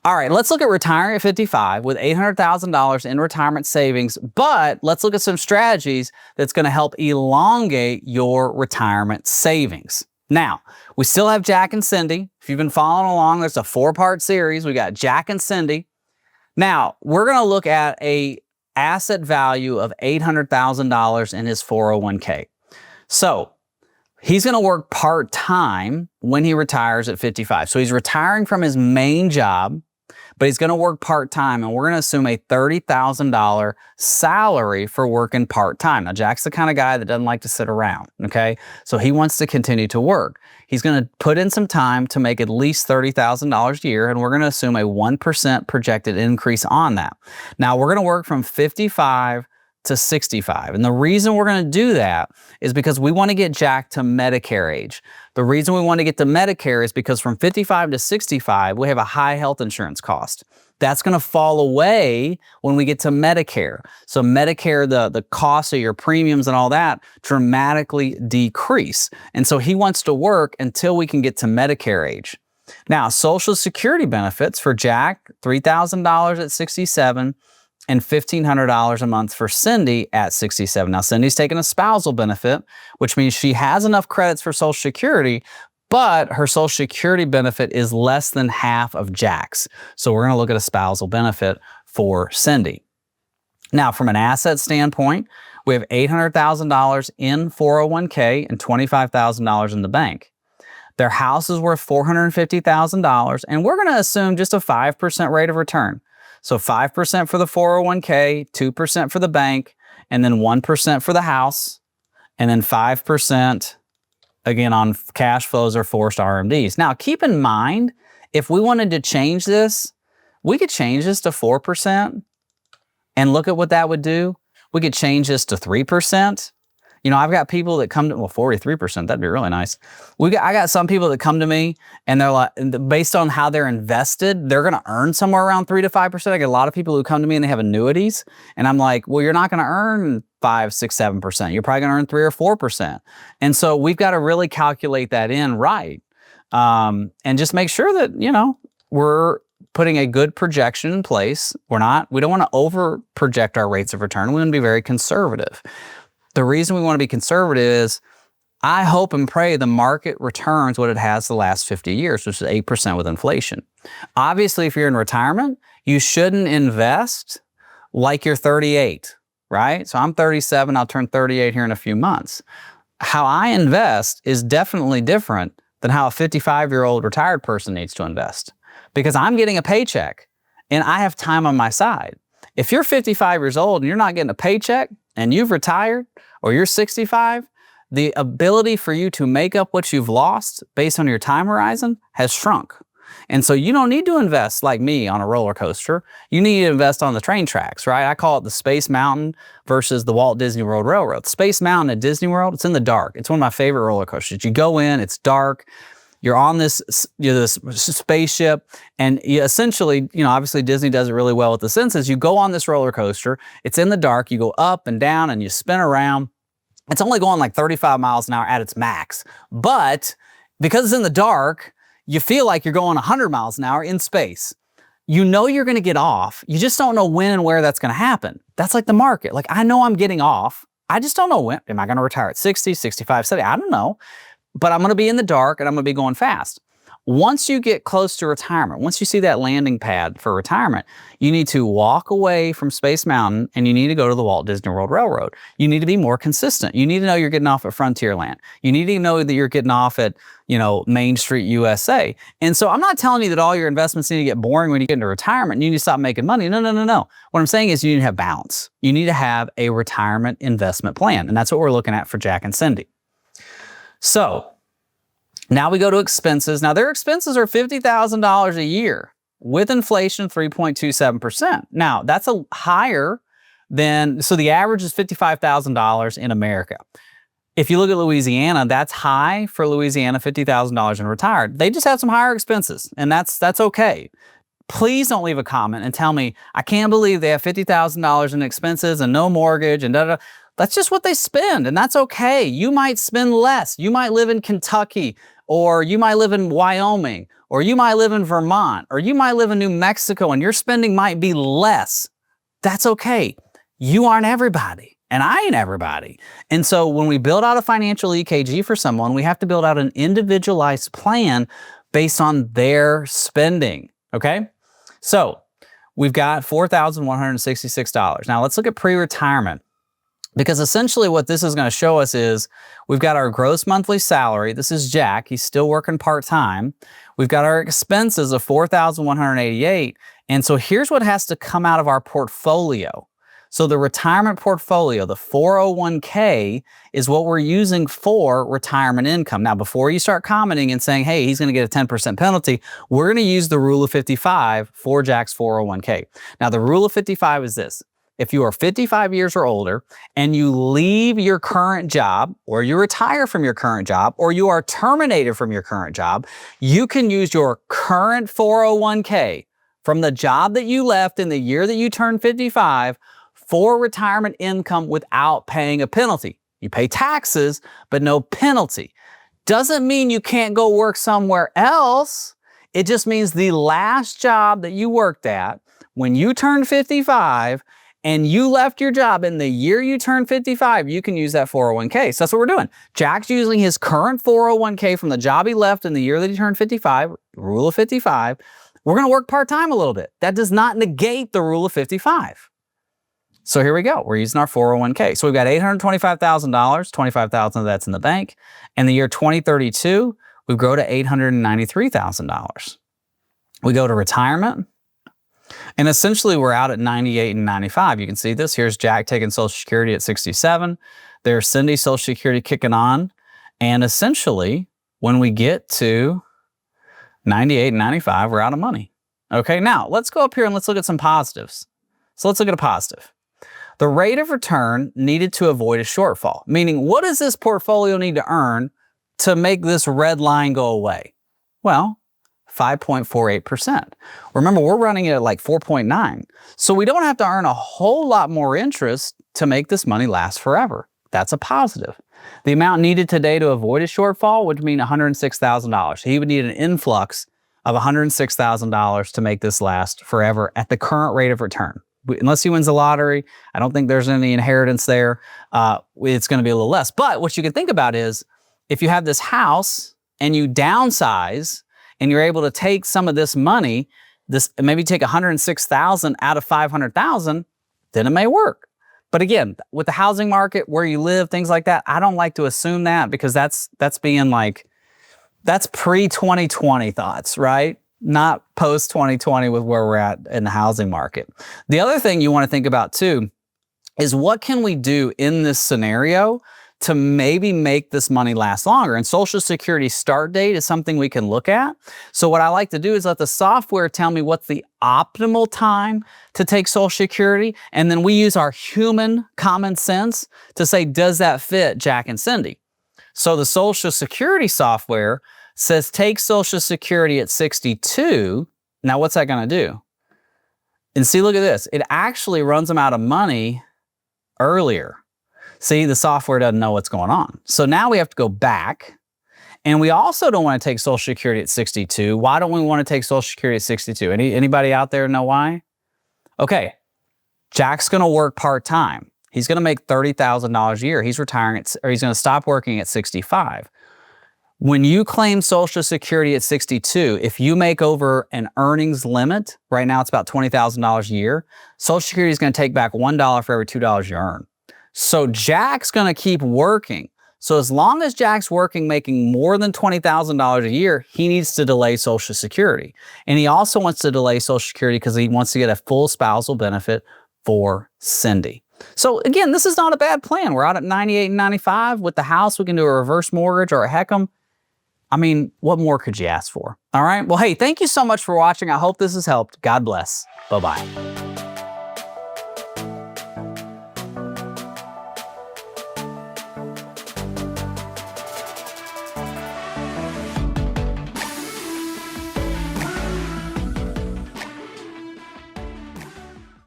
All right, let's look at retiring at 55 with $800,000 in retirement savings, but let's look at some strategies that's going to help elongate your retirement savings. Now, we still have Jack and Cindy. If you've been following along, there's a 4-part series. We got Jack and Cindy. Now, we're going to look at a asset value of $800,000 in his 401k. So, he's going to work part-time when he retires at 55. So, he's retiring from his main job, but he's going to work part-time, and we're going to assume a $30,000 salary for working part-time. Now, Jack's the kind of guy that doesn't like to sit around, okay? So he wants to continue to work. He's going to put in some time to make at least $30,000 a year, and we're going to assume a 1% projected increase on that. Now, we're going to work from 55 to 65. And the reason we're going to do that is because we want to get Jack to Medicare age. The reason we want to get to Medicare is because from 55 to 65, we have a high health insurance cost. That's going to fall away when we get to Medicare. So Medicare, the cost of your premiums and all that dramatically decrease. And so he wants to work until we can get to Medicare age. Now, Social Security benefits for Jack, $3,000 at 67. And $1,500 a month for Cindy at 67. Now, Cindy's taking a spousal benefit, which means she has enough credits for Social Security, but her Social Security benefit is less than half of Jack's. So we're going to look at a spousal benefit for Cindy. Now, from an asset standpoint, we have $800,000 in 401k and $25,000 in the bank. Their house is worth $450,000, and we're going to assume just a 5% rate of return. So 5% for the 401k, 2% for the bank, and then 1% for the house, and then 5% again on cash flows or forced RMDs. Now, keep in mind, if we wanted to change this, we could change this to 4% and look at what that would do. We could change this to 3%. You know, I've got people that come to, well, 43%, that'd be really nice. I got some people that come to me and they're like, based on how they're invested, they're going to earn somewhere around 3 to 5%. I get a lot of people who come to me and they have annuities. And I'm like, well, you're not going to earn 5, 6, 7%. You're probably going to earn 3 or 4%. And so we've got to really calculate that in right. And just make sure that, you know, we're putting a good projection in place. We don't want to over project our rates of return. We want to be very conservative. The reason we want to be conservative is I hope and pray the market returns what it has the last 50 years, which is 8% with inflation. Obviously, if you're in retirement, you shouldn't invest like you're 38, right? So I'm 37, I'll turn 38 here in a few months. How I invest is definitely different than how a 55-year-old retired person needs to invest because I'm getting a paycheck and I have time on my side. If you're 55 years old and you're not getting a paycheck and you've retired or you're 65, the ability for you to make up what you've lost based on your time horizon has shrunk. And so you don't need to invest like me on a roller coaster. You need to invest on the train tracks, right? I call it the Space Mountain versus the Walt Disney World Railroad. Space Mountain at Disney World, it's in the dark. It's one of my favorite roller coasters. You go in, it's dark. You're on this spaceship, and you essentially, obviously Disney does it really well with the senses. You go on this roller coaster, it's in the dark, you go up and down and you spin around. It's only going like 35 miles an hour at its max. But because it's in the dark, you feel like you're going 100 miles an hour in space. You know you're going to get off. You just don't know when and where that's going to happen. That's like the market. Like, I know I'm getting off. I just don't know when. Am I going to retire at 60, 65, 70? I don't know. But I'm going to be in the dark and I'm going to be going fast. Once you get close to retirement, once you see that landing pad for retirement, you need to walk away from Space Mountain and you need to go to the Walt Disney World Railroad. You need to be more consistent. You need to know you're getting off at Frontierland. You need to know that you're getting off at, Main Street USA. And so I'm not telling you that all your investments need to get boring when you get into retirement and you need to stop making money. No. What I'm saying is you need to have balance. You need to have a retirement investment plan. And that's what we're looking at for Jack and Cindy. So now we go to expenses. Now their expenses are $50,000 a year with inflation 3.27%. Now that's a higher than, so the average is $55,000 in America. If you look at Louisiana, that's high for Louisiana, $50,000 in retired. They just have some higher expenses and that's okay. Please don't leave a comment and tell me, I can't believe they have $50,000 in expenses and no mortgage and da-da. That's just what they spend, and that's okay. You might spend less. You might live in Kentucky, or you might live in Wyoming, or you might live in Vermont, or you might live in New Mexico and your spending might be less. That's okay. You aren't everybody, and I ain't everybody. And so when we build out a financial EKG for someone, we have to build out an individualized plan based on their spending, okay? So we've got $4,166. Now let's look at pre-retirement, because essentially what this is going to show us is we've got our gross monthly salary. This is Jack. He's still working part-time. We've got our expenses of $4,188. And so here's what has to come out of our portfolio. So the retirement portfolio, the 401k, is what we're using for retirement income. Now, before you start commenting and saying, hey, he's going to get a 10% penalty, we're going to use the rule of 55 for Jack's 401k. Now, the rule of 55 is this. If you are 55 years or older and you leave your current job, or you retire from your current job, or you are terminated from your current job, you can use your current 401k from the job that you left in the year that you turned 55 for retirement income without paying a penalty. You pay taxes, but no penalty. Doesn't mean you can't go work somewhere else. It just means the last job that you worked at when you turned 55 and you left your job in the year you turned 55, you can use that 401k. So that's what we're doing. Jack's using his current 401k from the job he left in the year that he turned 55, rule of 55. We're going to work part-time a little bit. That does not negate the rule of 55. So here we go. We're using our 401k. So we've got $825,000, $25,000 of that's in the bank. In the year 2032, we grow to $893,000. We go to retirement. And essentially, we're out at 98 and 95. You can see this. Here's Jack taking Social Security at 67. There's Cindy's Social Security kicking on. And essentially, when we get to 98 and 95, we're out of money. Okay, now let's go up here and let's look at some positives. So let's look at a positive. The rate of return needed to avoid a shortfall, meaning what does this portfolio need to earn to make this red line go away? Well, 5.48%. Remember, we're running it at like 4.9. So we don't have to earn a whole lot more interest to make this money last forever. That's a positive. The amount needed today to avoid a shortfall would mean $106,000. He would need an influx of $106,000 to make this last forever at the current rate of return. Unless he wins the lottery, I don't think there's any inheritance there. It's going to be a little less. But what you can think about is if you have this house and you downsize, and you're able to take some of this money, maybe take $106,000 out of $500,000, then it may work. But again, with the housing market, where you live, things like that, I don't like to assume that, because that's being like, that's pre-2020 thoughts, right? Not post-2020 with where we're at in the housing market. The other thing you want to think about too is what can we do in this scenario to maybe make this money last longer. And Social Security start date is something we can look at. So what I like to do is let the software tell me what's the optimal time to take Social Security. And then we use our human common sense to say, does that fit Jack and Cindy? So the Social Security software says take Social Security at 62. Now what's that going to do? And see, look at this. It actually runs them out of money earlier. See, the software doesn't know what's going on. So now we have to go back, and we also don't want to take Social Security at 62. Why don't we want to take Social Security at 62? Anybody out there know why? Okay, Jack's going to work part-time. He's going to make $30,000 a year. He's retiring or he's going to stop working at 65. When you claim Social Security at 62, if you make over an earnings limit, right now it's about $20,000 a year, Social Security is going to take back $1 for every $2 you earn. So Jack's going to keep working. So as long as Jack's working, making more than $20,000 a year, he needs to delay Social Security. And he also wants to delay Social Security because he wants to get a full spousal benefit for Cindy. So again, this is not a bad plan. We're out at 98 and 95. With the house, we can do a reverse mortgage or a HECM. I mean, what more could you ask for? All right. Well, hey, thank you so much for watching. I hope this has helped. God bless. Bye-bye.